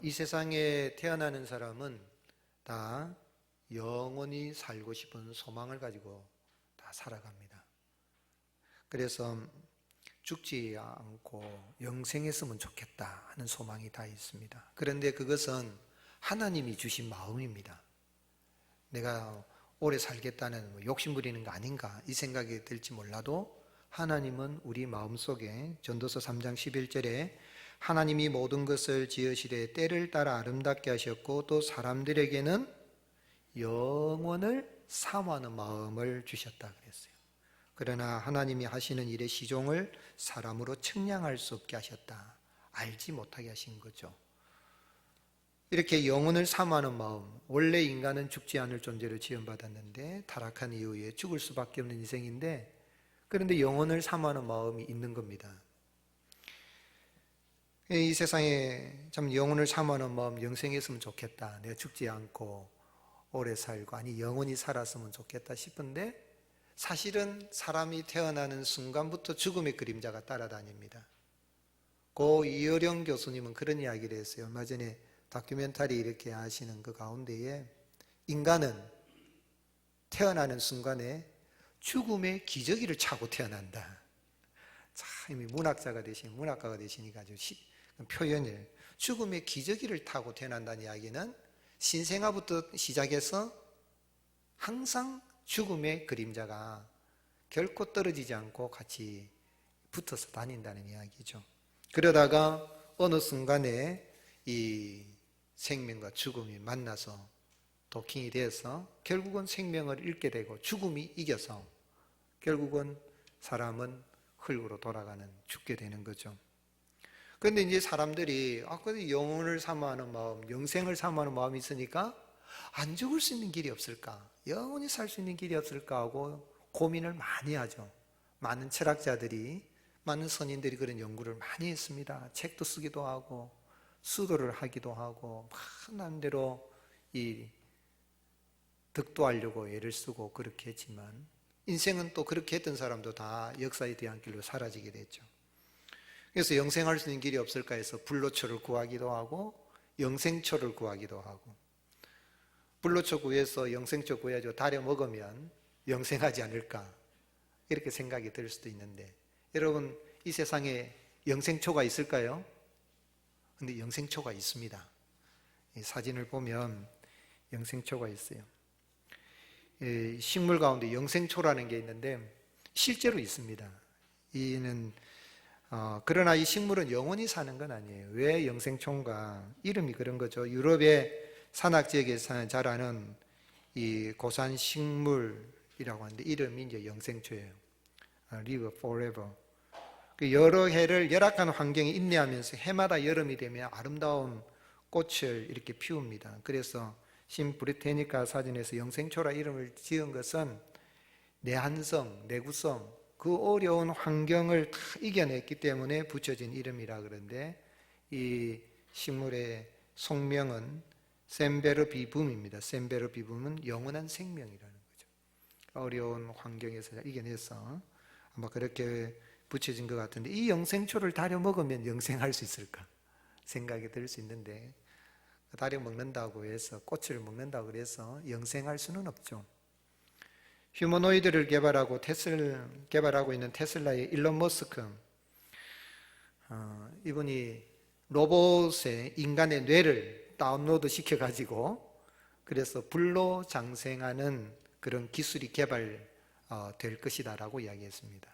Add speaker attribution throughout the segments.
Speaker 1: 이 세상에 태어나는 사람은 다 영원히 살고 싶은 소망을 가지고 다 살아갑니다. 그래서 죽지 않고 영생했으면 좋겠다 하는 소망이 다 있습니다. 그런데 그것은 하나님이 주신 마음입니다. 내가 오래 살겠다는 욕심 부리는 거 아닌가 이 생각이 들지 몰라도 하나님은 우리 마음속에 전도서 3장 11절에 하나님이 모든 것을 지으시되 때를 따라 아름답게 하셨고 또 사람들에게는 영원을 사모하는 마음을 주셨다 그랬어요. 그러나 하나님이 하시는 일의 시종을 사람으로 측량할 수 없게 하셨다. 알지 못하게 하신 거죠. 이렇게 영혼을 사모하는 마음, 원래 인간은 죽지 않을 존재로 지음받았는데 타락한 이후에 죽을 수밖에 없는 인생인데 그런데 영혼을 사모하는 마음이 있는 겁니다. 이 세상에 참 영혼을 사모하는 마음, 영생했으면 좋겠다. 내가 죽지 않고 오래 살고 아니 영원히 살았으면 좋겠다 싶은데 사실은 사람이 태어나는 순간부터 죽음의 그림자가 따라다닙니다. 고 이어령 교수님은 그런 이야기를 했어요. 얼마 전에 다큐멘터리 이렇게 하시는 그 가운데에 인간은 태어나는 순간에 죽음의 기저귀를 차고 태어난다. 참 문학자가 되신 문학가가 되시니까 아주 표현을 죽음의 기저귀를 타고 태어난다는 이야기는 신생아부터 시작해서 항상 죽음의 그림자가 결코 떨어지지 않고 같이 붙어서 다닌다는 이야기죠. 그러다가 어느 순간에 이 생명과 죽음이 만나서 도킹이 되어서 결국은 생명을 잃게 되고 죽음이 이겨서 결국은 사람은 흙으로 돌아가는 죽게 되는 거죠. 그런데 이제 사람들이 영혼을 사모하는 마음, 영생을 사모하는 마음이 있으니까 안 죽을 수 있는 길이 없을까? 영원히 살 수 있는 길이 없을까 하고 고민을 많이 하죠. 많은 철학자들이, 많은 선인들이 그런 연구를 많이 했습니다. 책도 쓰기도 하고 수도를 하기도 하고 나름대로 이 득도하려고 애를 쓰고 그렇게 했지만 인생은 또 그렇게 했던 사람도 다 역사의 뒤안길로 사라지게 됐죠. 그래서 영생할 수 있는 길이 없을까 해서 불로초를 구하기도 하고 영생초를 구하기도 하고 불로초 구해서 영생초 구해가지고 다려 먹으면 영생하지 않을까 이렇게 생각이 들 수도 있는데 여러분 이 세상에 영생초가 있을까요? 근데 영생초가 있습니다. 이 사진을 보면 영생초가 있어요. 식물 가운데 영생초라는 게 있는데 실제로 있습니다. 그러나 이 식물은 영원히 사는 건 아니에요. 왜 영생초인가? 이름이 그런 거죠. 유럽의 산악지역에 자라는 이 고산 식물이라고 하는데 이름이 이제 영생초예요. Live forever. 여러 해를 열악한 환경에 인내하면서 해마다 여름이 되면 아름다운 꽃을 이렇게 피웁니다. 그래서 신브리테니카 사전에서 영생초라 이름을 지은 것은 내한성, 내구성, 그 어려운 환경을 다 이겨냈기 때문에 붙여진 이름이라 그러는데 이 식물의 속명은 셈베르비붐입니다. 셈베르비붐은 영원한 생명이라는 거죠. 어려운 환경에서 이겨내서 아마 그렇게 붙여진 것 같은데 이 영생초를 다려 먹으면 영생할 수 있을까 생각이 들 수 있는데 다려 먹는다고 해서 꽃을 먹는다고 해서 영생할 수는 없죠. 휴머노이드를 개발하고 있는 테슬라의 일론 머스크 이분이 로봇에 인간의 뇌를 다운로드 시켜가지고 그래서 불로 장생하는 그런 기술이 개발될 것이다라고 이야기했습니다.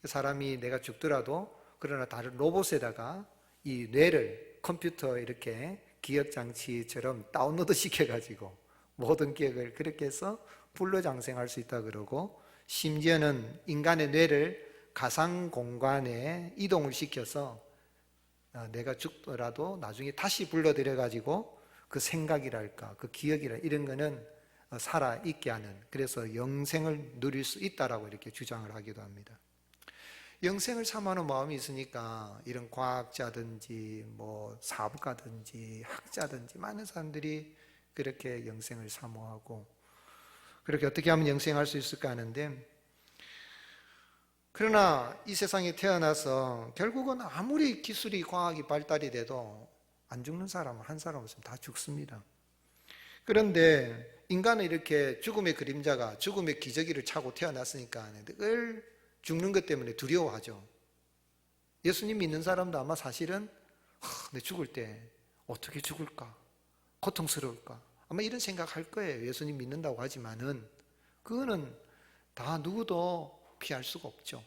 Speaker 1: 사람이 내가 죽더라도 그러나 다른 로봇에다가 이 뇌를 컴퓨터에 이렇게 기억장치처럼 다운로드 시켜가지고 모든 기억을 그렇게 해서 불로 장생할 수 있다 그러고 심지어는 인간의 뇌를 가상 공간에 이동을 시켜서 내가 죽더라도 나중에 다시 불러들여가지고 그 생각이랄까 그 기억이랄까 이런 거는 살아있게 하는 그래서 영생을 누릴 수 있다라고 이렇게 주장을 하기도 합니다. 영생을 사모하는 마음이 있으니까 이런 과학자든지 뭐 사업가든지 학자든지 많은 사람들이 그렇게 영생을 사모하고 그렇게 어떻게 하면 영생할 수 있을까 하는데 그러나 이 세상에 태어나서 결국은 아무리 기술이 과학이 발달이 돼도 안 죽는 사람은 한 사람 없으면 다 죽습니다. 그런데 인간은 이렇게 죽음의 그림자가 죽음의 기저귀를 차고 태어났으니까 늘 죽는 것 때문에 두려워하죠. 예수님 믿는 사람도 아마 사실은 내 죽을 때 어떻게 죽을까? 고통스러울까? 아마 이런 생각할 거예요. 예수님 믿는다고 하지만은 그거는 다 누구도 피할 수가 없죠.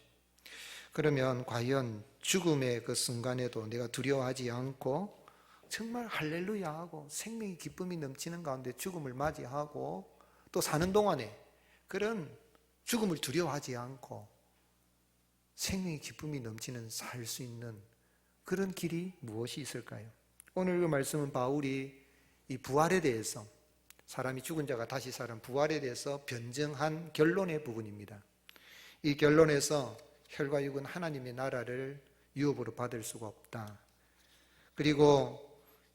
Speaker 1: 그러면 과연 죽음의 그 순간에도 내가 두려워하지 않고 정말 할렐루야 하고 생명의 기쁨이 넘치는 가운데 죽음을 맞이하고 또 사는 동안에 그런 죽음을 두려워하지 않고 생명의 기쁨이 넘치는 살 수 있는 그런 길이 무엇이 있을까요? 오늘 그 말씀은 바울이 이 부활에 대해서 사람이 죽은 자가 다시 사는 부활에 대해서 변증한 결론의 부분입니다. 이 결론에서 혈과 육은 하나님의 나라를 유업으로 받을 수가 없다. 그리고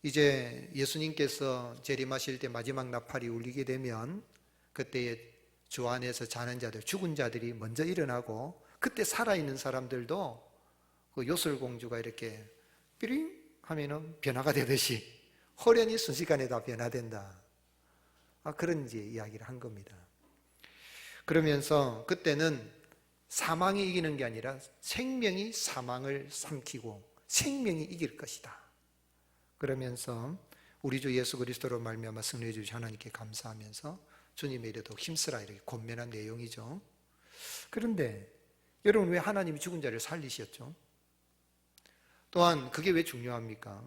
Speaker 1: 이제 예수님께서 재림하실 때 마지막 나팔이 울리게 되면 그때에 주 안에서 자는 자들, 죽은 자들이 먼저 일어나고 그때 살아있는 사람들도 그 요술공주가 이렇게 삐링 하면은 변화가 되듯이 호련히 순식간에 다 변화된다. 그런 이제 이야기를 한 겁니다. 그러면서 그때는 사망이 이기는 게 아니라 생명이 사망을 삼키고 생명이 이길 것이다. 그러면서 우리 주 예수 그리스도로 말미암아 승리해 주신 하나님께 감사하면서 주님의 일에 더욱 힘쓰라 이렇게 권면한 내용이죠. 그런데 여러분, 왜 하나님이 죽은 자를 살리셨죠? 또한 그게 왜 중요합니까?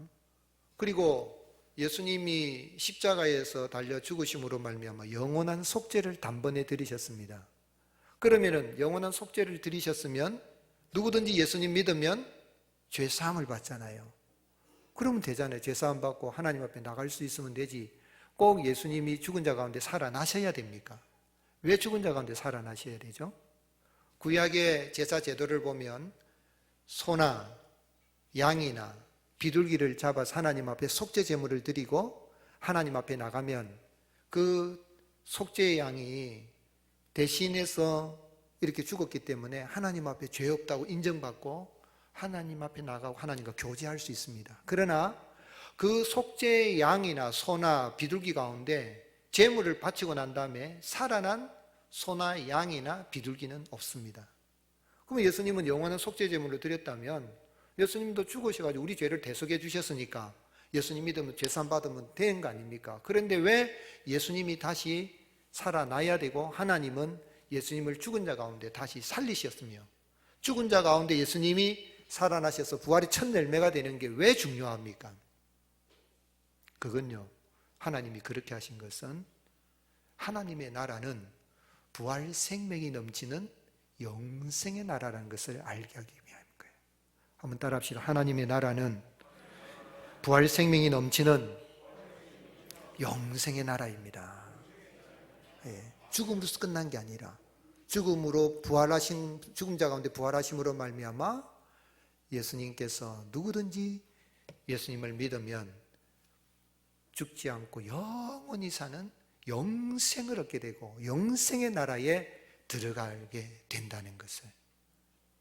Speaker 1: 그리고 예수님이 십자가에서 달려 죽으심으로 말미암아 영원한 속죄를 단번에 드리셨습니다. 그러면은 영원한 속죄를 드리셨으면 누구든지 예수님 믿으면 죄 사함을 받잖아요. 그러면 되잖아요. 죄 사함 받고 하나님 앞에 나갈 수 있으면 되지. 꼭 예수님이 죽은 자 가운데 살아나셔야 됩니까? 왜 죽은 자 가운데 살아나셔야 되죠? 구약의 제사 제도를 보면 소나 양이나 비둘기를 잡아서 하나님 앞에 속죄 제물을 드리고 하나님 앞에 나가면 그 속죄의 양이 대신해서 이렇게 죽었기 때문에 하나님 앞에 죄 없다고 인정받고 하나님 앞에 나가고 하나님과 교제할 수 있습니다. 그러나 그 속죄의 양이나 소나 비둘기 가운데 제물을 바치고 난 다음에 살아난 소나 양이나 비둘기는 없습니다. 그럼 예수님은 영원한 속죄 제물로 드렸다면 예수님도 죽으셔가지고 우리 죄를 대속해 주셨으니까 예수님 믿으면 죄산 받으면 되는 거 아닙니까? 그런데 왜 예수님이 다시 살아나야 되고 하나님은 예수님을 죽은 자 가운데 다시 살리셨으며 죽은 자 가운데 예수님이 살아나셔서 부활의 첫 열매가 되는 게 왜 중요합니까? 그건요, 하나님이 그렇게 하신 것은 하나님의 나라는 부활 생명이 넘치는 영생의 나라라는 것을 알게 하기 위함인 거예요. 한번 따라 합시다. 하나님의 나라는 부활 생명이 넘치는 영생의 나라입니다. 죽음으로서 끝난 게 아니라 죽음으로 부활하신, 죽은 자 가운데 부활하심으로 말미암아 예수님께서 누구든지 예수님을 믿으면 죽지 않고 영원히 사는 영생을 얻게 되고 영생의 나라에 들어가게 된다는 것을,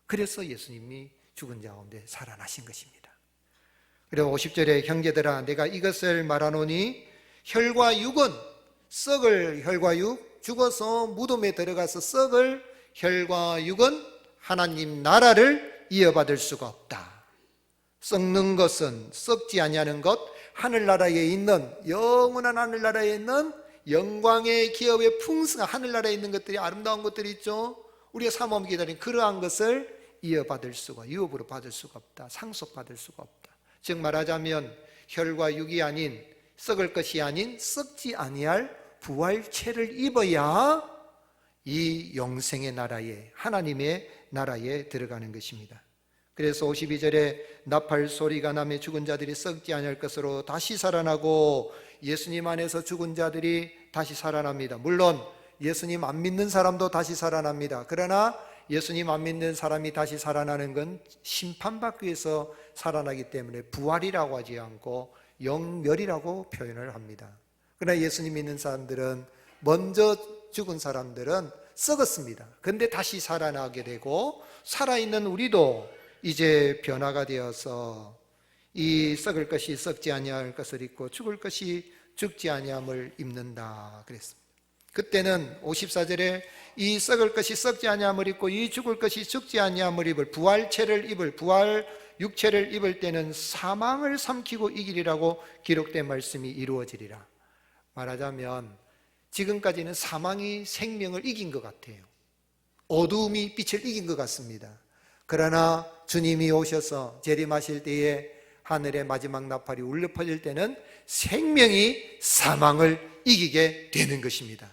Speaker 1: 그래서 예수님이 죽은 자 가운데 살아나신 것입니다. 그리고 50절에 형제들아 내가 이것을 말하노니 혈과 육은 썩을 혈과 육, 죽어서 무덤에 들어가서 썩을 혈과 육은 하나님 나라를 이어받을 수가 없다. 썩는 것은 썩지 아니하는 것, 하늘나라에 있는 영원한 하늘나라에 있는 영광의 기업의 풍성한 하늘나라에 있는 것들이, 아름다운 것들이 있죠. 우리가 사모하며 기다린 그러한 것을 이어받을 수가, 유업으로 받을 수가 없다. 상속받을 수가 없다. 즉 말하자면 혈과 육이 아닌, 썩을 것이 아닌 썩지 아니할 부활체를 입어야 이 영생의 나라에, 하나님의 나라에 들어가는 것입니다. 그래서 52절에 나팔 소리가 나며 죽은 자들이 썩지 아니할 것으로 다시 살아나고 예수님 안에서 죽은 자들이 다시 살아납니다. 물론 예수님 안 믿는 사람도 다시 살아납니다. 그러나 예수님 안 믿는 사람이 다시 살아나는 건 심판받기 위해서 살아나기 때문에 부활이라고 하지 않고 영멸이라고 표현을 합니다. 그러나 예수님 믿는 사람들은, 먼저 죽은 사람들은 썩었습니다. 그런데 다시 살아나게 되고 살아있는 우리도 이제 변화가 되어서 이 썩을 것이 썩지 아니할 것을 입고 죽을 것이 죽지 아니함을 입는다 그랬습니다. 그때는 54절에 이 썩을 것이 썩지 아니함을 입고 이 죽을 것이 죽지 아니함을 입을 부활체를 입을 부활 육체를 입을 때는 사망을 삼키고 이기리라고 기록된 말씀이 이루어지리라. 말하자면 지금까지는 사망이 생명을 이긴 것 같아요. 어두움이 빛을 이긴 것 같습니다. 그러나 주님이 오셔서 재림하실 때에 하늘의 마지막 나팔이 울려 퍼질 때는 생명이 사망을 이기게 되는 것입니다.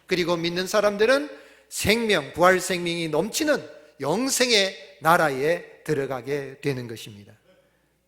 Speaker 1: 그리고 믿는 사람들은 생명, 부활 생명이 넘치는 영생의 나라에 들어가게 되는 것입니다.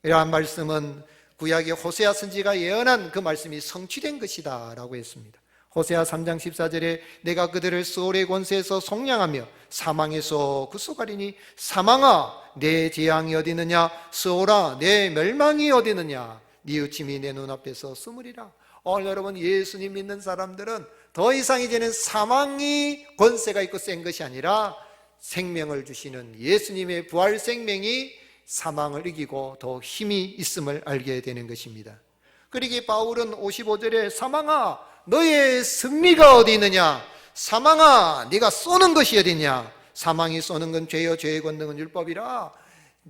Speaker 1: 이러한 말씀은 구약의 호세아 선지가 예언한 그 말씀이 성취된 것이다 라고 했습니다. 호세아 3장 14절에 내가 그들을 수월의 권세에서 속량하며 사망에서 구속하리니 사망아 내 재앙이 어디 있느냐, 수월아 내 멸망이 어디 있느냐, 뉘우침이 내 눈앞에서 스물이라. 오늘 여러분 예수님 믿는 사람들은 더 이상 이제는 사망이 권세가 있고 센 것이 아니라 생명을 주시는 예수님의 부활 생명이 사망을 이기고 더 힘이 있음을 알게 되는 것입니다. 그러기에 바울은 55절에 사망아 너의 승리가 어디 있느냐, 사망아 네가 쏘는 것이 어디 있냐. 사망이 쏘는 건 죄요 죄의 권능은 율법이라.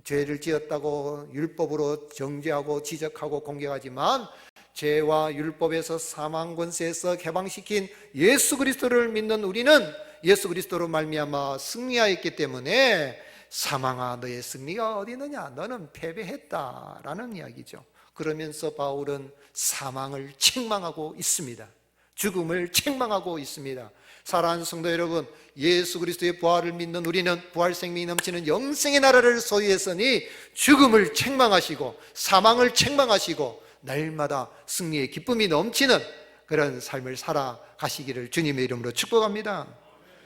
Speaker 1: 죄를 지었다고 율법으로 정죄하고 지적하고 공격하지만 죄와 율법에서 사망 권세에서 해방시킨 예수 그리스도를 믿는 우리는 예수 그리스도로 말미암아 승리하였기 때문에 사망아 너의 승리가 어디 있느냐, 너는 패배했다라는 이야기죠. 그러면서 바울은 사망을 책망하고 있습니다. 죽음을 책망하고 있습니다. 사랑하는 성도 여러분, 예수 그리스도의 부활을 믿는 우리는 부활 생명이 넘치는 영생의 나라를 소유했으니 죽음을 책망하시고 사망을 책망하시고 날마다 승리의 기쁨이 넘치는 그런 삶을 살아가시기를 주님의 이름으로 축복합니다.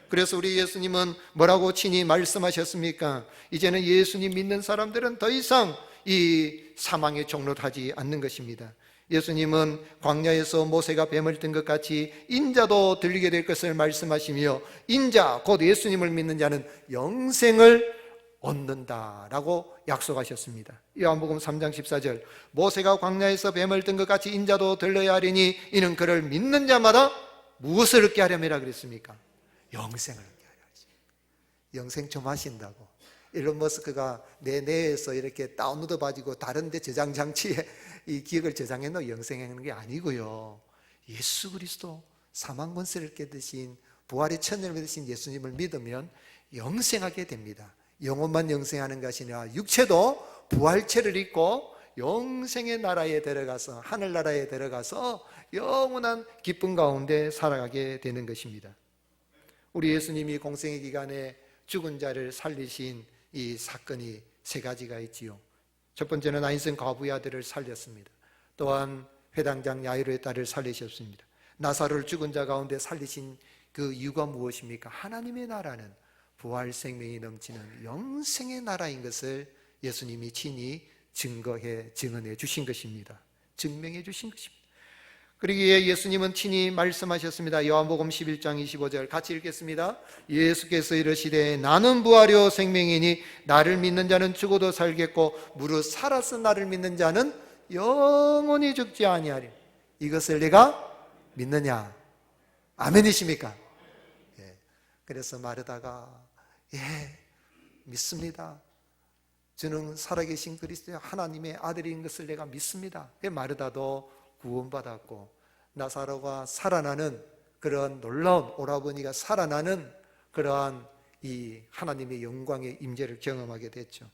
Speaker 1: 그래서 우리 예수님은 뭐라고 친히 말씀하셨습니까? 이제는 예수님 믿는 사람들은 더 이상 이 사망의 종로를 하지 않는 것입니다. 예수님은 광야에서 모세가 뱀을 든 것 같이 인자도 들리게 될 것을 말씀하시며 인자 곧 예수님을 믿는 자는 영생을 얻는다라고 약속하셨습니다. 요한복음 3장 14절 모세가 광야에서 뱀을 든 것 같이 인자도 들려야 하리니 이는 그를 믿는 자마다 무엇을 얻게 하려면이라 그랬습니까? 영생을 얻게 하려 하십니다. 영생 좀 하신다고 일론 머스크가 내 뇌에서 이렇게 다운로드 받이고 다른 데 저장 장치에 이 기억을 저장해 놓고 영생하는 게 아니고요, 예수 그리스도 사망 권세를 깨드신 부활의 천년을 믿으신 예수님을 믿으면 영생하게 됩니다. 영혼만 영생하는 것이 아니라 육체도 부활체를 입고 영생의 나라에 들어가서 하늘나라에 들어가서 영원한 기쁨 가운데 살아가게 되는 것입니다. 우리 예수님이 공생의 기간에 죽은 자를 살리신 이 사건이 세 가지가 있지요. 첫 번째는 나인성 과부의 아들을 살렸습니다. 또한 회당장 야이로의 딸을 살리셨습니다. 나사로를 죽은 자 가운데 살리신 그 이유가 무엇입니까? 하나님의 나라는 부활 생명이 넘치는 영생의 나라인 것을 예수님이 친히 증언해 주신 것입니다. 증명해 주신 것입니다. 그러기에 예수님은 친히 말씀하셨습니다. 요한복음 11장 25절 같이 읽겠습니다. 예수께서 이르시되 나는 부활이요 생명이니 나를 믿는 자는 죽어도 살겠고 무릇 살아서 나를 믿는 자는 영원히 죽지 아니하리. 이것을 내가 믿느냐? 아멘이십니까? 예. 그래서 마르다가 믿습니다. 저는 살아계신 그리스도의 하나님의 아들인 것을 내가 믿습니다. 마르다도 구원받았고 나사로가 살아나는 그런 놀라운 오라버니가 살아나는 그러한 이 하나님의 영광의 임재를 경험하게 됐죠.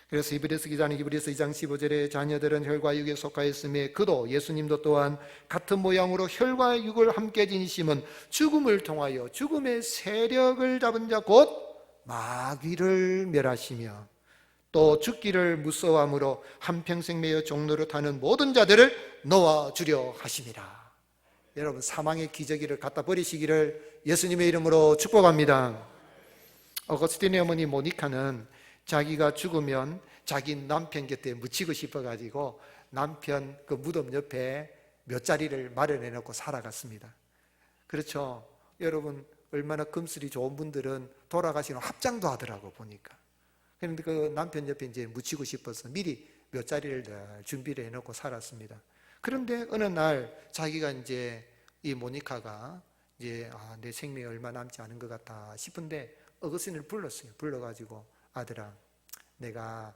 Speaker 1: 그래서 히브리서 기자는 히브리서 2장 15절에 자녀들은 혈과 육에 속하였으며 그도 예수님도 또한 같은 모양으로 혈과 육을 함께 지니심은 죽음을 통하여 죽음의 세력을 잡은 자 곧 마귀를 멸하시며 또 죽기를 무서워함으로 한평생 매여 종로를 타는 모든 자들을 놓아주려 하심이라. 여러분 사망의 기저귀를 갖다 버리시기를 예수님의 이름으로 축복합니다. 어거스틴의 어머니 모니카는 자기가 죽으면 자기 남편 곁에 묻히고 싶어가지고 남편 그 무덤 옆에 몇 자리를 마련해 놓고 살아갔습니다. 그렇죠. 여러분 얼마나 금슬이 좋은 분들은 돌아가시는 합장도 하더라고 보니까. 그런데 그 남편 옆에 이제 묻히고 싶어서 미리 몇 자리를 늘 준비를 해놓고 살았습니다. 그런데 어느 날 자기가 이제 이 모니카가 이제 내 생명이 얼마 남지 않은 것 같다 싶은데 어거스틴을 불렀어요. 불러가지고 아들아, 내가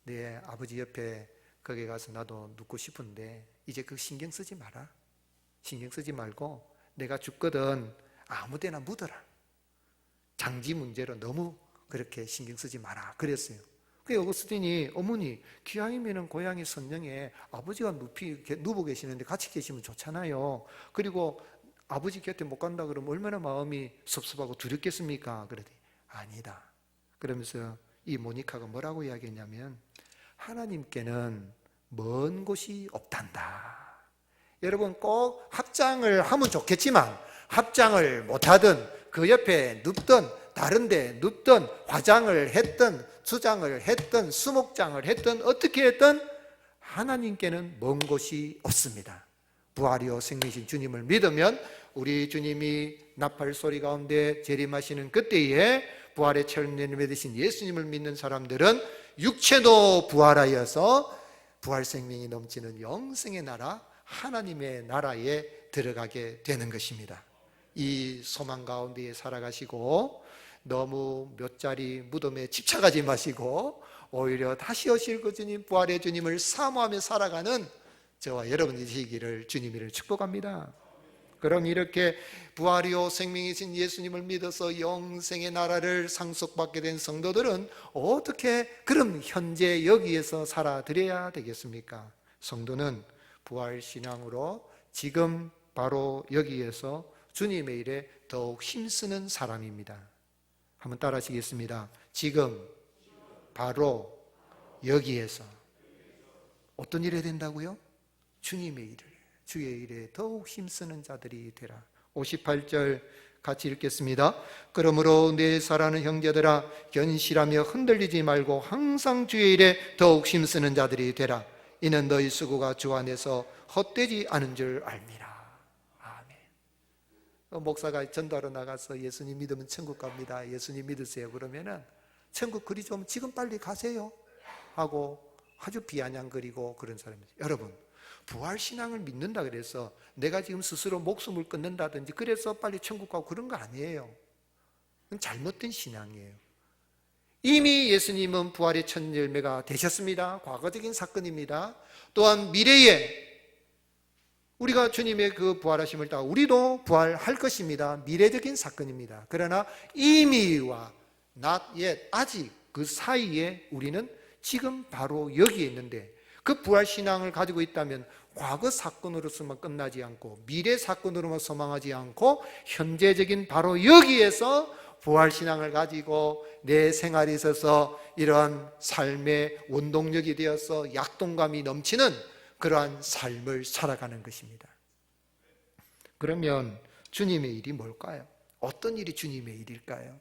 Speaker 1: 내 아버지 옆에 거기 가서 나도 눕고 싶은데 이제 그 신경 쓰지 마라. 신경 쓰지 말고 내가 죽거든 아무 데나 묻어라. 장지 문제로 너무 그렇게 신경 쓰지 마라 그랬어요. 그 어거스틴이 어머니 기왕이면 고향의 선영에 아버지가 누워 계시는데 같이 계시면 좋잖아요. 그리고 아버지 곁에 못 간다 그러면 얼마나 마음이 섭섭하고 두렵겠습니까? 그러더니 아니다. 그러면서 이 모니카가 뭐라고 이야기했냐면 하나님께는 먼 곳이 없단다. 여러분 꼭 합장을 하면 좋겠지만 합장을 못하든 그 옆에 눕든 다른 데 눕든 화장을 했든 수장을 했든 수목장을 했든 어떻게 했든 하나님께는 먼 곳이 없습니다. 부활이요 생명이신 주님을 믿으면 우리 주님이 나팔 소리 가운데 재림하시는 그때에 부활의 천년을 믿으신 예수님을 믿는 사람들은 육체도 부활하여서 부활 생명이 넘치는 영생의 나라 하나님의 나라에 들어가게 되는 것입니다. 이 소망 가운데 살아가시고 너무 몇 자리 무덤에 집착하지 마시고 오히려 다시 오실 그 주님 부활의 주님을 사모하며 살아가는 저와 여러분이 되시기를 주님을 축복합니다. 그럼 이렇게 부활이요 생명이신 예수님을 믿어서 영생의 나라를 상속받게 된 성도들은 어떻게 그럼 현재 여기에서 살아드려야 되겠습니까? 성도는 부활신앙으로 지금 바로 여기에서 주님의 일에 더욱 힘쓰는 사람입니다. 한번 따라 하시겠습니다. 지금 바로 여기에서 어떤 일이 된다고요? 주님의 일을, 주의 일에 더욱 힘쓰는 자들이 되라. 58절 같이 읽겠습니다. 그러므로 내 사랑하는 형제들아 견실하며 흔들리지 말고 항상 주의 일에 더욱 힘쓰는 자들이 되라. 이는 너희 수고가 주 안에서 헛되지 않은 줄 알미라. 아멘. 목사가 전도하러 나가서 예수님 믿으면 천국 갑니다. 예수님 믿으세요. 그러면은 천국 그리 좀 지금 빨리 가세요 하고 아주 비아냥거리고 그런 사람이죠. 여러분 부활신앙을 믿는다 그래서 내가 지금 스스로 목숨을 끊는다든지 그래서 빨리 천국 가고 그런 거 아니에요. 그건 잘못된 신앙이에요. 이미 예수님은 부활의 첫 열매가 되셨습니다. 과거적인 사건입니다. 또한 미래에 우리가 주님의 그 부활하심을 따라 우리도 부활할 것입니다. 미래적인 사건입니다. 그러나 이미와 not yet, 아직 그 사이에 우리는 지금 바로 여기에 있는데 그 부활신앙을 가지고 있다면 과거 사건으로서만 끝나지 않고 미래 사건으로만 소망하지 않고 현재적인 바로 여기에서 부활신앙을 가지고 내 생활에 있어서 이러한 삶의 원동력이 되어서 약동감이 넘치는 그러한 삶을 살아가는 것입니다. 그러면 주님의 일이 뭘까요? 어떤 일이 주님의 일일까요?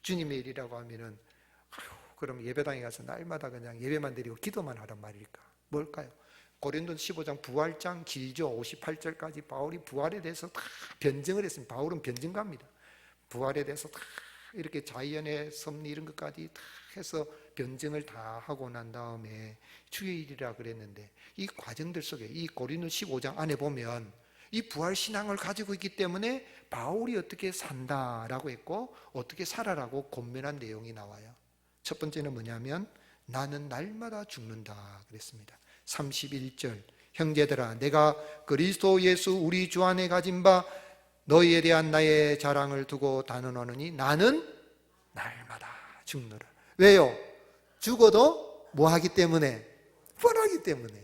Speaker 1: 주님의 일이라고 하면은 그럼 예배당에 가서 날마다 그냥 예배만 드리고 기도만 하란 말일까? 뭘까요? 고린도서 15장 부활장 길죠. 58절까지 바울이 부활에 대해서 다 변증을 했습니다. 바울은 변증가입니다. 부활에 대해서 다 이렇게 자연의 섭리 이런 것까지 다 해서 변증을 다 하고 난 다음에 주의 일이라 그랬는데 이 과정들 속에 이 고린도서 15장 안에 보면 이 부활신앙을 가지고 있기 때문에 바울이 어떻게 산다라고 했고 어떻게 살아라고 권면한 내용이 나와요. 첫 번째는 뭐냐면 나는 날마다 죽는다 그랬습니다. 31절 형제들아 내가 그리스도 예수 우리 주 안에 가진 바 너희에 대한 나의 자랑을 두고 단언하느니 나는 날마다 죽노라. 왜요? 죽어도 뭐하기 때문에? 뻔하기 때문에.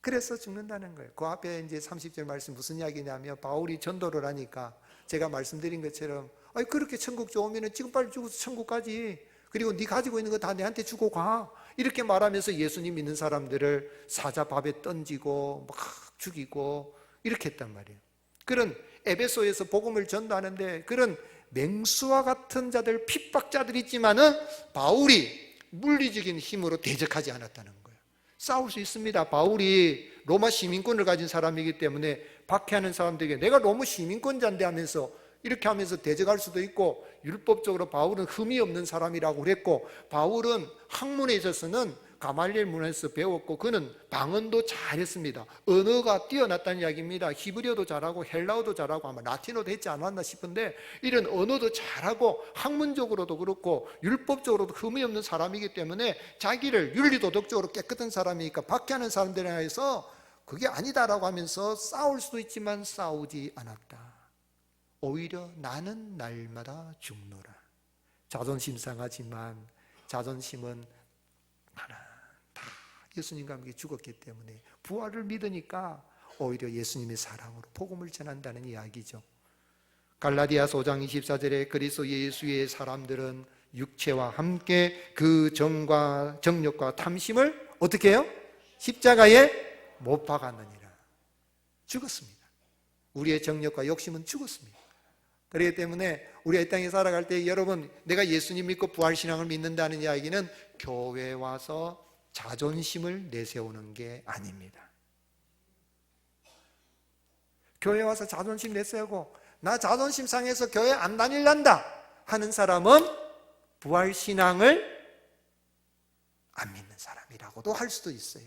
Speaker 1: 그래서 죽는다는 거예요. 그 앞에 이제 30절 말씀 무슨 이야기냐면 바울이 전도를 하니까 제가 말씀드린 것처럼 아니 그렇게 천국 좋으면 지금 빨리 죽어서 천국 가지. 그리고 네 가지고 있는 거 다 내한테 주고 가. 이렇게 말하면서 예수님 믿는 사람들을 사자밥에 던지고 막 죽이고 이렇게 했단 말이에요. 그런 에베소에서 복음을 전도하는데 그런 맹수와 같은 자들 핍박자들이 있지만은 바울이 물리적인 힘으로 대적하지 않았다는 거예요. 싸울 수 있습니다. 바울이 로마 시민권을 가진 사람이기 때문에 박해하는 사람들에게 내가 로마 시민권자인데 하면서 이렇게 하면서 대적할 수도 있고, 율법적으로 바울은 흠이 없는 사람이라고 그랬고, 바울은 학문에 있어서는 가말리엘 문에서 배웠고, 그는 방언도 잘했습니다. 언어가 뛰어났다는 이야기입니다. 히브리어도 잘하고 헬라어도 잘하고 아마 라틴어도 했지 않았나 싶은데, 이런 언어도 잘하고 학문적으로도 그렇고 율법적으로도 흠이 없는 사람이기 때문에 자기를 윤리도덕적으로 깨끗한 사람이니까 박해하는 사람들에 대해서 그게 아니다라고 하면서 싸울 수도 있지만 싸우지 않았다. 오히려 나는 날마다 죽노라. 자존심 상하지만 자존심은 하나 다 예수님과 함께 죽었기 때문에 부활을 믿으니까 오히려 예수님의 사랑으로 복음을 전한다는 이야기죠. 갈라디아서 5장 24절에 그리스도 예수의 사람들은 육체와 함께 그 정욕과 탐심을 어떻게 해요? 십자가에 못 박았느니라. 죽었습니다. 우리의 정욕과 욕심은 죽었습니다. 그렇기 때문에 우리가 이 땅에 살아갈 때 여러분, 내가 예수님 믿고 부활신앙을 믿는다는 이야기는 교회에 와서 자존심을 내세우는 게 아닙니다. 교회에 와서 자존심 내세우고 나 자존심 상해서 교회 안 다닐란다 하는 사람은 부활신앙을 안 믿는 사람이라고도 할 수도 있어요.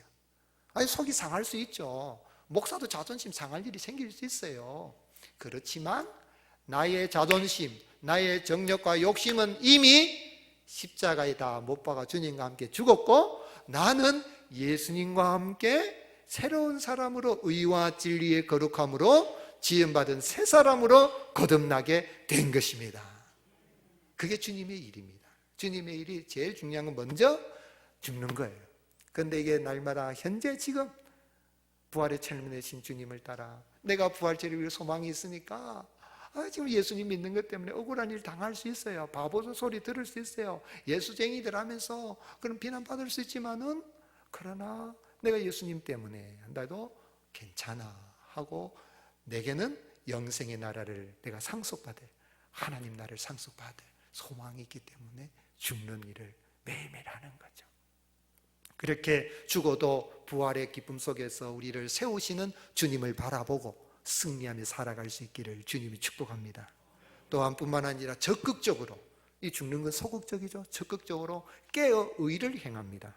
Speaker 1: 아니, 속이 상할 수 있죠. 목사도 자존심 상할 일이 생길 수 있어요. 그렇지만 나의 자존심, 나의 정욕과 욕심은 이미 십자가에 다 못 박아 주님과 함께 죽었고, 나는 예수님과 함께 새로운 사람으로 의와 진리의 거룩함으로 지음받은 새 사람으로 거듭나게 된 것입니다. 그게 주님의 일입니다. 주님의 일이 제일 중요한 건 먼저 죽는 거예요. 그런데 이게 날마다 현재 지금 부활의 체험을 내신 주님을 따라 내가 부활체를 위해 소망이 있으니까 지금 예수님 믿는 것 때문에 억울한 일 당할 수 있어요. 바보 소리 들을 수 있어요. 예수쟁이들 하면서 그런 비난받을 수 있지만은, 그러나 내가 예수님 때문에 나도 괜찮아 하고 내게는 영생의 나라를 내가 상속받을, 하나님 나라를 상속받을 소망이 있기 때문에 죽는 일을 매일매일 하는 거죠. 그렇게 죽어도 부활의 기쁨 속에서 우리를 세우시는 주님을 바라보고 승리하며 살아갈 수 있기를 주님이 축복합니다. 또한 뿐만 아니라 적극적으로, 이 죽는 건 소극적이죠. 적극적으로 깨어 의를 행합니다.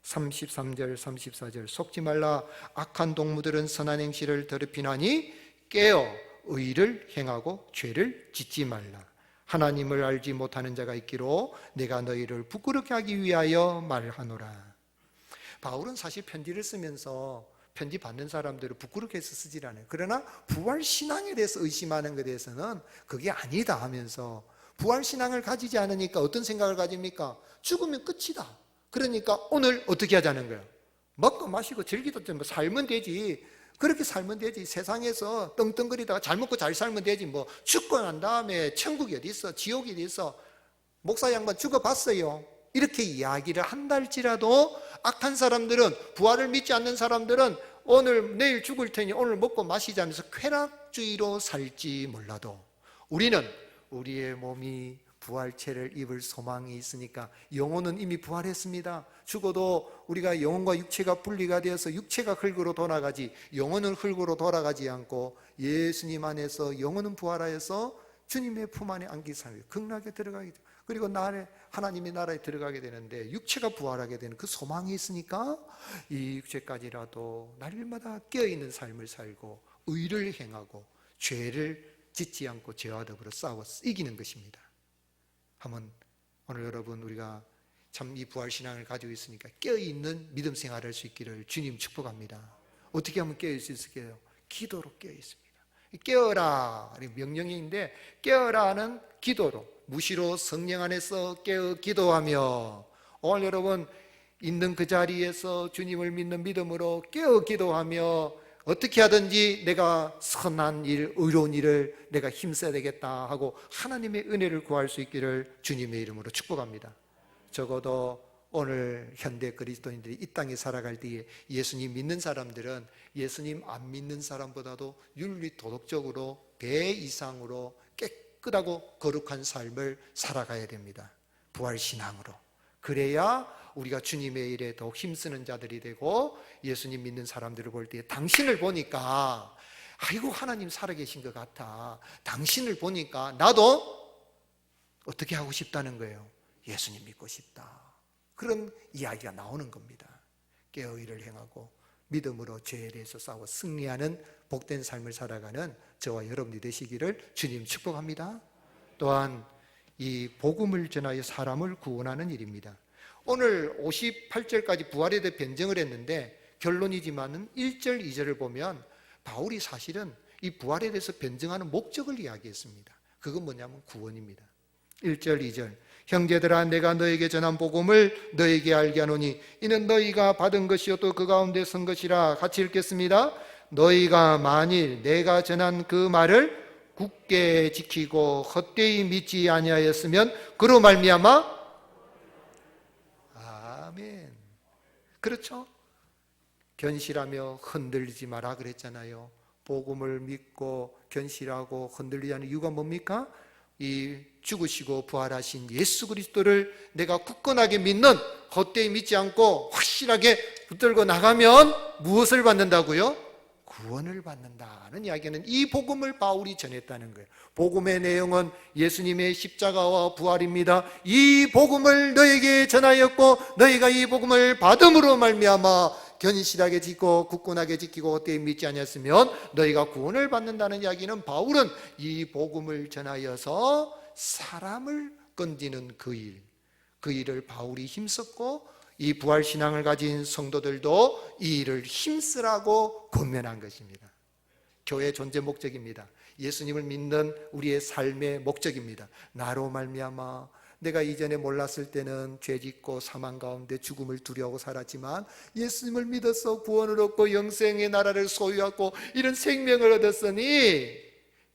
Speaker 1: 33절 34절 속지 말라. 악한 동무들은 선한 행실을 더럽히나니 깨어 의를 행하고 죄를 짓지 말라. 하나님을 알지 못하는 자가 있기로 내가 너희를 부끄럽게 하기 위하여 말하노라. 바울은 사실 편지를 쓰면서 편지 받는 사람들을 부끄럽게 해서 쓰질 않아요. 그러나 부활신앙에 대해서 의심하는 것에 대해서는 그게 아니다 하면서, 부활신앙을 가지지 않으니까 어떤 생각을 가집니까? 죽으면 끝이다. 그러니까 오늘 어떻게 하자는 거예요? 먹고 마시고 즐기도 좀 살면 되지. 그렇게 살면 되지. 세상에서 떵떵거리다가 잘 먹고 잘 살면 되지. 뭐 죽고 난 다음에 천국이 어디 있어? 지옥이 어디 있어? 목사 양반 죽어봤어요. 이렇게 이야기를 한달지라도 악한 사람들은, 부활을 믿지 않는 사람들은 오늘 내일 죽을 테니 오늘 먹고 마시자면서 쾌락주의로 살지 몰라도, 우리는 우리의 몸이 부활체를 입을 소망이 있으니까, 영혼은 이미 부활했습니다. 죽어도 우리가 영혼과 육체가 분리가 되어서 육체가 흙으로 돌아가지 영혼은 흙으로 돌아가지 않고 예수님 안에서 영혼은 부활하여서 주님의 품 안에 안기 삶에 극락에 들어가게 됩니다. 그리고 하나님의 나라에 들어가게 되는데 육체가 부활하게 되는 그 소망이 있으니까 이 육체까지라도 날마다 깨어있는 삶을 살고 의를 행하고 죄를 짓지 않고 죄와 더불어 싸워 이기는 것입니다. 한번 오늘 여러분, 우리가 참 이 부활신앙을 가지고 있으니까 깨어있는 믿음 생활을 할 수 있기를 주님 축복합니다. 어떻게 하면 깨어있을 수 있을까요? 기도로 깨어있습니다. 깨어라 명령인데, 깨어라는 기도로, 무시로 성령 안에서 깨어 기도하며, 오늘 여러분 있는 그 자리에서 주님을 믿는 믿음으로 깨어 기도하며, 어떻게 하든지 내가 선한 일, 의로운 일을 내가 힘써야 되겠다 하고 하나님의 은혜를 구할 수 있기를 주님의 이름으로 축복합니다. 적어도 오늘 현대 그리스도인들이 이 땅에 살아갈 때에 예수님 믿는 사람들은 예수님 안 믿는 사람보다도 윤리 도덕적으로 배 이상으로 깨끗하고 거룩한 삶을 살아가야 됩니다. 부활신앙으로. 그래야 우리가 주님의 일에 더욱 힘쓰는 자들이 되고, 예수님 믿는 사람들을 볼 때 당신을 보니까 아이고 하나님 살아계신 것 같아. 당신을 보니까 나도 어떻게 하고 싶다는 거예요. 예수님 믿고 싶다. 그런 이야기가 나오는 겁니다. 깨어의를 행하고 믿음으로 죄에 대해서 싸워 승리하는 복된 삶을 살아가는 저와 여러분이 되시기를 주님 축복합니다. 또한 이 복음을 전하여 사람을 구원하는 일입니다. 오늘 58절까지 부활에 대해 변증을 했는데 결론이지만은 1절, 2절을 보면 바울이 사실은 이 부활에 대해서 변증하는 목적을 이야기했습니다. 그건 뭐냐면 구원입니다. 1절, 2절 형제들아 내가 너에게 전한 복음을 너에게 알게 하노니 이는 너희가 받은 것이요 또 그 가운데 선 것이라. 같이 읽겠습니다. 너희가 만일 내가 전한 그 말을 굳게 지키고 헛되이 믿지 아니하였으면 그로 말미암아 아멘. 그렇죠? 견실하며 흔들리지 마라 그랬잖아요. 복음을 믿고 견실하고 흔들리지 않는 이유가 뭡니까? 이 죽으시고 부활하신 예수 그리스도를 내가 굳건하게 믿는, 헛되이 믿지 않고 확실하게 붙들고 나가면 무엇을 받는다고요? 구원을 받는다는 이야기는 이 복음을 바울이 전했다는 거예요. 복음의 내용은 예수님의 십자가와 부활입니다. 이 복음을 너에게 전하였고 너희가 이 복음을 받음으로 말미암아 견실하게 지키고 굳건하게 지키고 헛되이 믿지 아니했으면 너희가 구원을 받는다는 이야기는 바울은 이 복음을 전하여서 사람을 건지는 그 일을 바울이 힘썼고 이 부활신앙을 가진 성도들도 이 일을 힘쓰라고 권면한 것입니다. 교회의 존재 목적입니다. 예수님을 믿는 우리의 삶의 목적입니다. 나로 말미암아 내가 이전에 몰랐을 때는 죄짓고 사망 가운데 죽음을 두려워하고 살았지만 예수님을 믿어서 구원을 얻고 영생의 나라를 소유하고 이런 생명을 얻었으니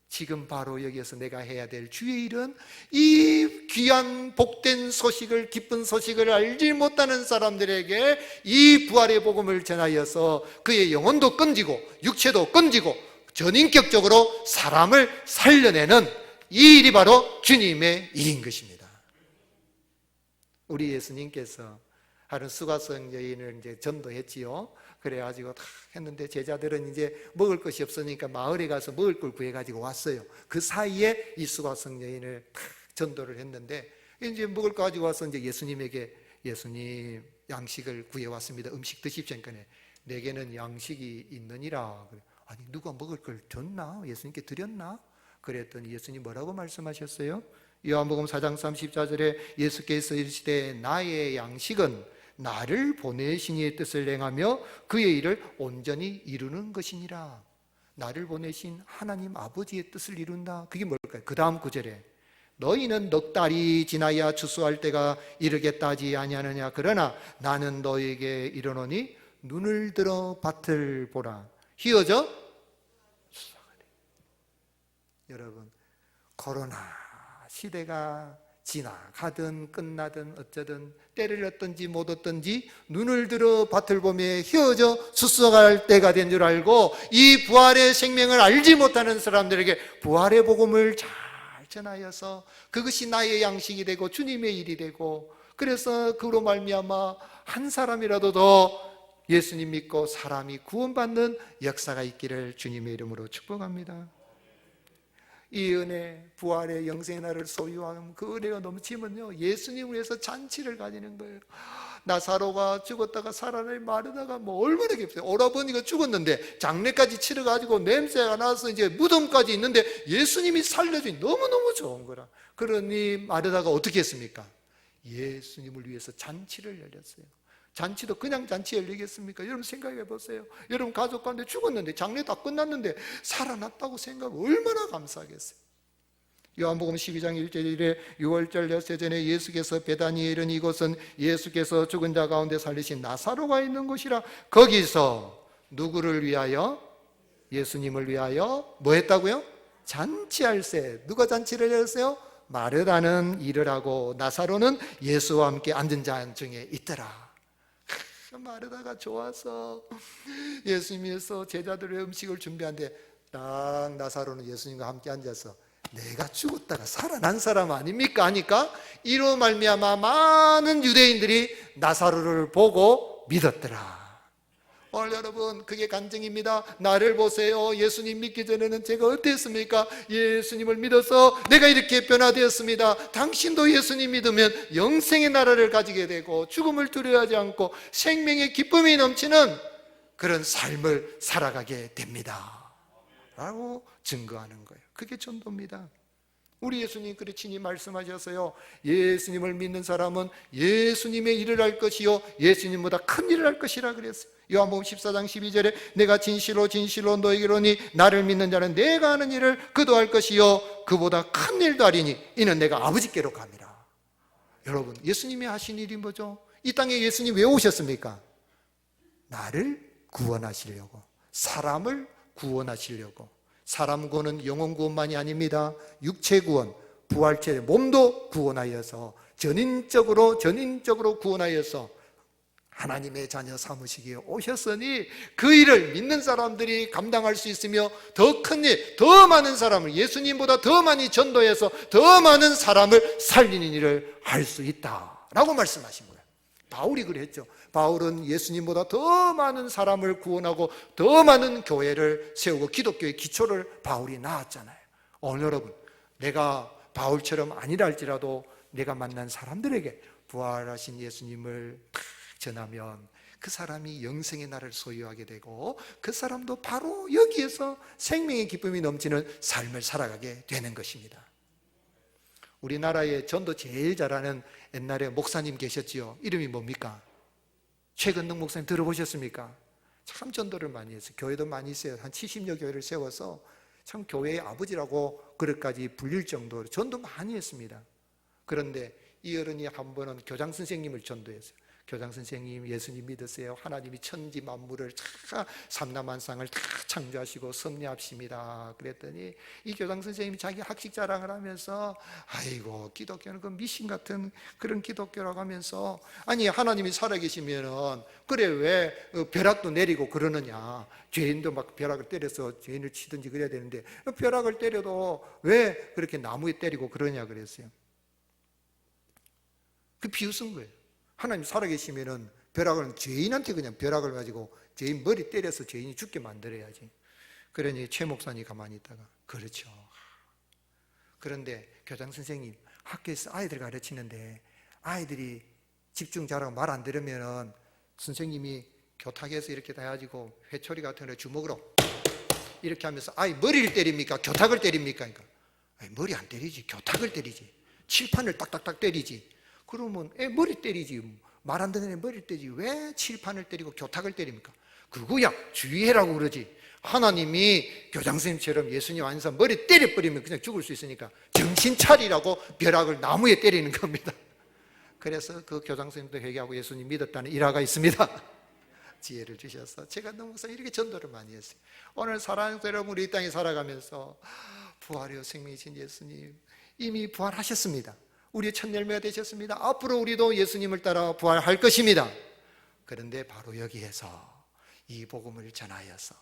Speaker 1: 지금 바로 여기에서 내가 해야 될 주의 일은 이 귀한 복된 소식을, 기쁜 소식을 알지 못하는 사람들에게 이 부활의 복음을 전하여서 그의 영혼도 건지고 육체도 건지고 전인격적으로 사람을 살려내는 이 일이 바로 주님의 일인 것입니다. 우리 예수님께서 하루 수가성 여인을 이제 전도했지요. 그래가지고 다 했는데 제자들은 이제 먹을 것이 없으니까 마을에 가서 먹을 걸 구해가지고 왔어요. 그 사이에 이 수가성 여인을 다 전도를 했는데 이제 먹을 거 가지고 와서 이제 예수님에게 예수님 양식을 구해왔습니다. 음식 드십시오. 그러니까 내게는 양식이 있느니라. 아니 누가 먹을 걸 줬나? 예수님께 드렸나? 그랬더니 예수님 뭐라고 말씀하셨어요? 요한복음 4장 34절에 예수께서 이르시되 나의 양식은 나를 보내신 이의 뜻을 행하며 그의 일을 온전히 이루는 것이니라. 나를 보내신 하나님 아버지의 뜻을 이룬다. 그게 뭘까요? 그 다음 구절에 너희는 넉 달이 지나야 추수할 때가 이르겠다 하지 아니하느냐. 그러나 나는 너희에게 이르노니 눈을 들어 밭을 보라. 희어져 수확하리. 여러분 코로나 시대가 지나가든 끝나든 어쩌든 때를 얻든지 못 얻든지 눈을 들어 밭을 보며 휘어져 수확할 때가 된 줄 알고 이 부활의 생명을 알지 못하는 사람들에게 부활의 복음을 잘 전하여서 그것이 나의 양식이 되고 주님의 일이 되고 그래서 그로 말미암아 한 사람이라도 더 예수님 믿고 사람이 구원받는 역사가 있기를 주님의 이름으로 축복합니다. 이 은혜, 부활의 영생의 날을 소유하는 그 은혜가 넘치면요 예수님을 위해서 잔치를 가지는 거예요. 나사로가 죽었다가 살아내 마르다가 뭐 얼마나 깊어요. 오라버니가 죽었는데 장례까지 치러가지고 냄새가 나서 이제 무덤까지 있는데 예수님이 살려주니 너무너무 좋은 거라. 그러니 마르다가 어떻게 했습니까? 예수님을 위해서 잔치를 열렸어요. 잔치도 그냥 잔치 열리겠습니까? 여러분 생각해 보세요. 여러분 가족 가운데 죽었는데 장례 다 끝났는데 살아났다고 생각하면 얼마나 감사하겠어요. 요한복음 12장 1절에 6월절 엿새 전에 예수께서 베다니에 이른 이곳은 예수께서 죽은 자 가운데 살리신 나사로가 있는 곳이라. 거기서 누구를 위하여? 예수님을 위하여 뭐 했다고요? 잔치할세. 누가 잔치를 했어요? 마르다는 일을 하고 나사로는 예수와 함께 앉은 자 중에 있더라. 마르다가 좋아서 예수님께서 제자들의 음식을 준비하는데 딱 나사로는 예수님과 함께 앉아서 내가 죽었다가 살아난 사람 아닙니까? 하니까 이로 말미암아 많은 유대인들이 나사로를 보고 믿었더라. 오늘 여러분 그게 간증입니다. 나를 보세요. 예수님 믿기 전에는 제가 어땠습니까? 예수님을 믿어서 내가 이렇게 변화되었습니다. 당신도 예수님 믿으면 영생의 나라를 가지게 되고 죽음을 두려워하지 않고 생명의 기쁨이 넘치는 그런 삶을 살아가게 됩니다 라고 증거하는 거예요. 그게 전도입니다. 우리 예수님 그렇게 친히 말씀하셨어요. 예수님을 믿는 사람은 예수님의 일을 할 것이요 예수님보다 큰 일을 할 것이라 그랬어요. 요한복음 14장 12절에 내가 진실로 진실로 너에게 이르노니 나를 믿는 자는 내가 하는 일을 그도 할 것이요 그보다 큰 일도 하리니 이는 내가 아버지께로 감이라. 여러분 예수님이 하신 일이 뭐죠? 이 땅에 예수님 왜 오셨습니까? 나를 구원하시려고, 사람을 구원하시려고. 사람 구원은 영혼 구원만이 아닙니다. 육체 구원, 부활체 몸도 구원하여서 전인적으로 구원하여서 하나님의 자녀 삼으시기에 오셨으니 그 일을 믿는 사람들이 감당할 수 있으며 더 큰 일, 더 많은 사람을 예수님보다 더 많이 전도해서 더 많은 사람을 살리는 일을 할 수 있다라고 말씀하신 거예요. 바울이 그랬죠. 바울은 예수님보다 더 많은 사람을 구원하고 더 많은 교회를 세우고 기독교의 기초를 바울이 낳았잖아요. 오늘 여러분 내가 바울처럼 아니라 할지라도 내가 만난 사람들에게 부활하신 예수님을 탁 전하면 그 사람이 영생의 날을 소유하게 되고 그 사람도 바로 여기에서 생명의 기쁨이 넘치는 삶을 살아가게 되는 것입니다. 우리나라에 전도 제일 잘하는 옛날에 목사님 계셨지요. 이름이 뭡니까? 최근능 목사님 들어보셨습니까? 참 전도를 많이 했어요. 교회도 많이 있어요. 한 70여 교회를 세워서 참 교회의 아버지라고 그릇까지 불릴 정도로 전도 많이 했습니다. 그런데 이 어른이 한 번은 교장 선생님을 전도했어요. 교장 선생님 예수님 믿으세요. 하나님이 천지 만물을 다 삼라만상을 다 창조하시고 섭리하십니다. 그랬더니 이 교장 선생님이 자기 학식 자랑을 하면서 아이고 기독교는 그 미신 같은 그런 기독교라고 하면서 아니 하나님이 살아계시면은 그래 왜 벼락도 내리고 그러느냐. 죄인도 막 벼락을 때려서 죄인을 치든지 그래야 되는데 벼락을 때려도 왜 그렇게 나무에 때리고 그러냐 그랬어요. 그 비웃은 거예요. 하나님 살아계시면은 벼락을 죄인한테 그냥 벼락을 가지고 죄인 머리 때려서 죄인이 죽게 만들어야지. 그러니 최 목사님 가만히 있다가 그렇죠. 그런데 교장 선생님 학교에서 아이들 가르치는데 아이들이 집중 잘하고 말 안 들으면은 선생님이 교탁에서 이렇게 다 해가지고 회초리 같은 거 주먹으로 이렇게 하면서 아이 머리를 때립니까? 교탁을 때립니까? 그러니까 머리 안 때리지. 교탁을 때리지. 칠판을 딱딱딱 때리지. 그러면 머리 때리지. 말 안 듣는 애 머리 때리지. 왜 칠판을 때리고 교탁을 때립니까? 그거야 주의해라고 그러지. 하나님이 교장 선생님처럼 예수님 안에서 머리 때려버리면 그냥 죽을 수 있으니까 정신 차리라고 벼락을 나무에 때리는 겁니다. 그래서 그 교장 선생님도 회개하고 예수님 믿었다는 일화가 있습니다. 지혜를 주셔서 제가 너무 이렇게 전도를 많이 했어요. 오늘 사랑하는 여러분 우리 이 땅에 살아가면서 부활이요 생명이신 예수님 이미 부활하셨습니다. 우리의 첫 열매가 되셨습니다. 앞으로 우리도 예수님을 따라 부활할 것입니다. 그런데 바로 여기에서 이 복음을 전하여서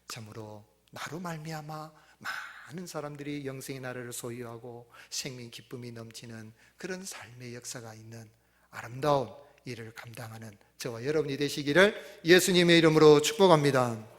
Speaker 1: 참으로 나로 말미암아 많은 사람들이 영생의 나라를 소유하고 생명 기쁨이 넘치는 그런 삶의 역사가 있는 아름다운 일을 감당하는 저와 여러분이 되시기를 예수님의 이름으로 축복합니다.